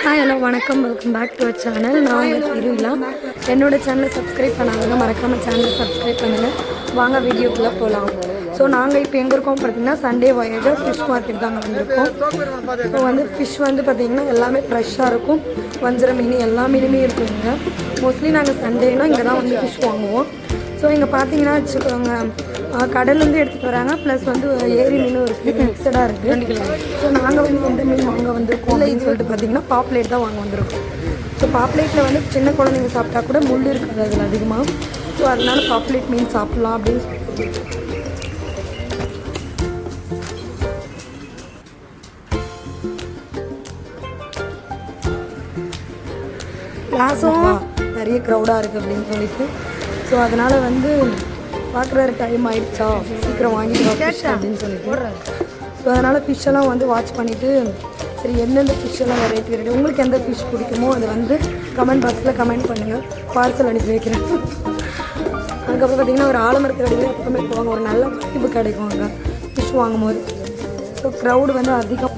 Hi hello வணக்கம், welcome back to our channel. நான் உங்கள் திருவிழா. என்னோடய சேனலை சப்ஸ்கிரைப் பண்ணாதவங்க மறக்காமல் சேனலை சப்ஸ்கிரைப் பண்ணுங்கள். வாங்க வீடியோக்குள்ளே போகலாம். ஸோ நாங்கள் இப்போ எங்கே இருக்கோம் பார்த்தீங்கன்னா சண்டே வாயேஜர் ஃபிஷ் மார்க்கெட் தாங்க வந்திருக்கோம். இப்போ வந்து ஃபிஷ் வந்து பார்த்திங்கன்னா எல்லாமே ஃப்ரெஷ்ஷாக இருக்கும். வஞ்சர மீன் எல்லா மீனுமே இருக்குங்க. மோஸ்ட்லி நாங்கள் சண்டேனா இங்கே தான் வந்து ஃபிஷ் வாங்குவோம். ஸோ இங்கே பார்த்தீங்கன்னா வச்சுக்கோங்க, கடல்லேருந்து எடுத்துகிட்டு வராங்க, ப்ளஸ் வந்து ஏரி மீனும் இருக்குது, மிக்சடாக இருக்குது. ஸோ நாங்கள் வந்து எந்த மீன் வாங்க வந்திருக்கோம் அப்படின்னு சொல்லிட்டு பார்த்தீங்கன்னா பாப்லேட் தான் வாங்க வந்திருக்கோம். ஸோ பாப்லேட்டில் வந்து சின்ன குழந்தைங்க சாப்பிட்டா கூட முள் இருக்காது அதில் அதிகமாக. ஸோ அதனால பாப்லேட் மீன் சாப்பிட்லாம் அப்படின்னு சொல்லிட்டு கிளாஸும் நிறைய க்ரௌடாக இருக்குது அப்படின்னு சொல்லிட்டு. ஸோ அதனால் வந்து பார்க்குற டைம் ஆகிடுச்சா, சீக்கிரம் வாங்கிட்டு ஃபிஷ் அப்படின்னு சொல்லிட்டு. ஸோ அதனால் ஃபிஷ்ஷெல்லாம் வந்து வாட்ச் பண்ணிவிட்டு சரி எந்தெந்த ஃபிஷ்ஷெல்லாம் வெரைட்டி உங்களுக்கு எந்த ஃபிஷ் பிடிக்குமோ அதை வந்து கமெண்ட் பாக்ஸில் கமெண்ட் பண்ணுங்கள், பார்சல் அனுப்பி வைக்கிறேன். அதுக்கப்புறம் பார்த்திங்கன்னா ஒரு ஆலமரத்து கடையில் எப்பவுமே போவாங்க, ஒரு நல்ல வைப்பு கிடைக்கும் அங்கே ஃபிஷ் வாங்கும்போது. ஸோ க்ரௌடு வந்து அதிகம்.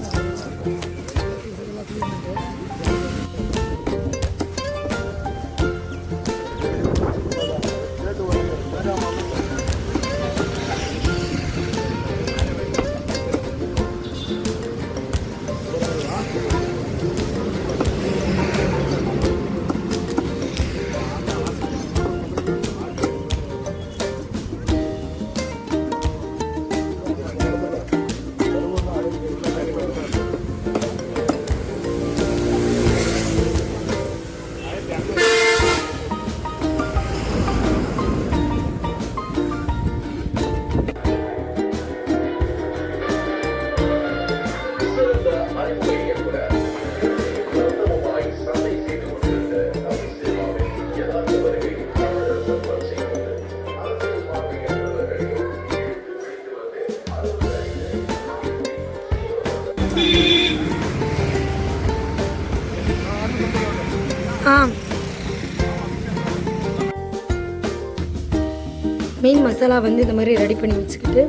மீன் மசாலா வந்து இந்த மாதிரி ரெடி பண்ணி வச்சுக்கிட்டு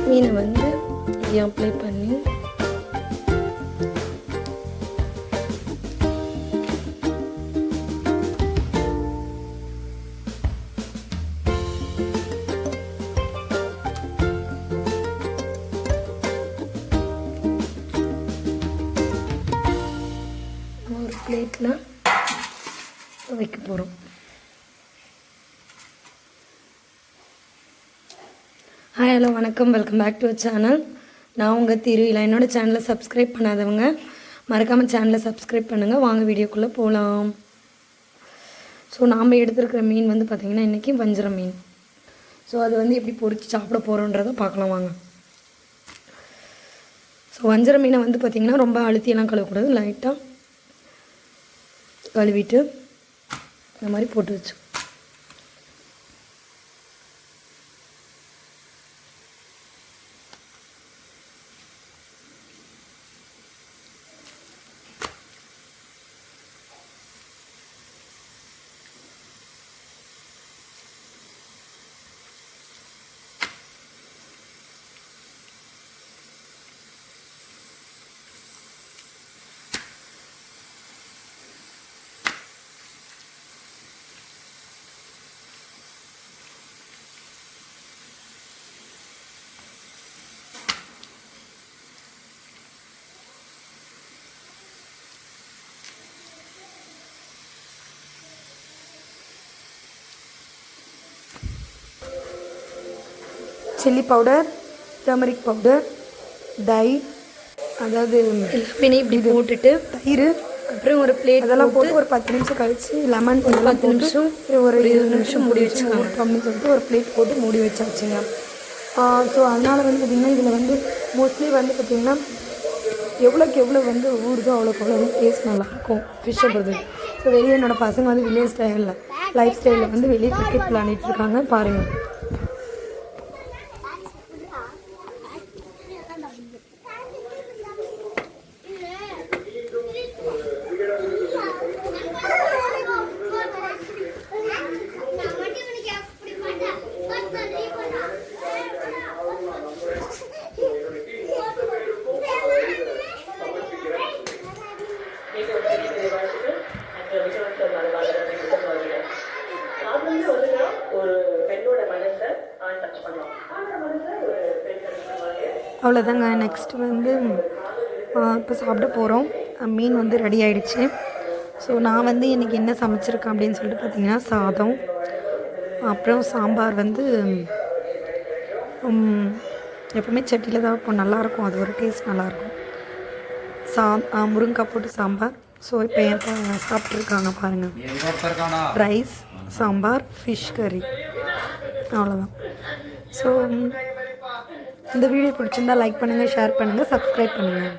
மீனை வந்து இப்படி அப்ளை பண்ணி ஒரு பிளேட்டில் வைக்க போகிறோம். ஹாய் ஹலோ வணக்கம், welcome back to our channel. நான் உங்கள் திருவிழா. என்னோடய சேனலை சப்ஸ்கிரைப் பண்ணாதவங்க மறக்காமல் சேனலை சப்ஸ்கிரைப் பண்ணுங்கள். வாங்க வீடியோக்குள்ளே போகலாம். ஸோ நாம் எடுத்துருக்கிற மீன் வந்து பார்த்திங்கன்னா இன்றைக்கி வஞ்சர மீன். ஸோ அது வந்து எப்படி பொரிச்சு சாப்பிட போகிறோன்றதை பார்க்கலாம் வாங்க. ஸோ வஞ்சர மீனை வந்து பார்த்திங்கன்னா ரொம்ப அழுத்தியெல்லாம் கழுவக்கூடாது, லைட்டாக கழுவிட்டு இந்த மாதிரி போட்டு வச்சு சில்லி பவுடர், டர்மரிக் பவுடர், தை, அதாவது எல்லாமே இப்படி போட்டுட்டு தயிர், அப்புறம் ஒரு பிளேட் அதெல்லாம் போட்டு ஒரு 10 நிமிஷம் கழித்து லெமன் ஒரு 10 நிமிஷம் ஒரு 20 நிமிஷம் மூடி வச்சுக்கலாம் அப்படின்னு சொல்லிட்டு ஒரு பிளேட் போட்டு மூடி வச்சாச்சுங்க. ஸோ அதனால் வந்து பார்த்திங்கன்னா இதில் வந்து மோஸ்ட்லி வந்து பார்த்திங்கன்னா எவ்வளோக்கு எவ்வளோ வந்து ஊறுதோ அவ்வளோக்கு அவ்வளோ வந்து டேஸ்ட் நல்லாயிருக்கும் ஃபிஷ்ஷை பொறுத்து. ஸோ வெளியே என்னோடய பசங்க வந்து வில்லேஜ் ஸ்டைலில் லைஃப் ஸ்டைலில் வந்து வெளியே கிரிக்கெட் விளாண்டுட்டு இருக்காங்க பாருங்கள். அவ்வளோதாங்க. நெக்ஸ்ட் வந்து இப்போ சாப்பிட போகிறோம். மீன் வந்து ரெடி ஆகிடுச்சு. ஸோ நான் வந்து இன்றைக்கி என்ன சமைச்சிருக்கேன் அப்படின்னு சொல்லிட்டு பார்த்தீங்கன்னா, சாதம், அப்புறம் சாம்பார் வந்து எப்பவுமே சட்டியில் தான் வைப்போம், நல்லாயிருக்கும். அது ஒரு டேஸ்ட் நல்லாயிருக்கும். முருங்கைக்காய் போட்டு சாம்பார். ஸோ இப்போ என் சாப்பிட்ருக்காங்க பாருங்கள். ரைஸ், சாம்பார், ஃபிஷ் கறி, அவ்வளோதான். ஸோ இந்த வீடியோ பிடிச்சிருந்தா லைக் பண்ணுங்கள், ஷேர் பண்ணுங்கள், சப்ஸ்கிரைப் பண்ணுங்கள்.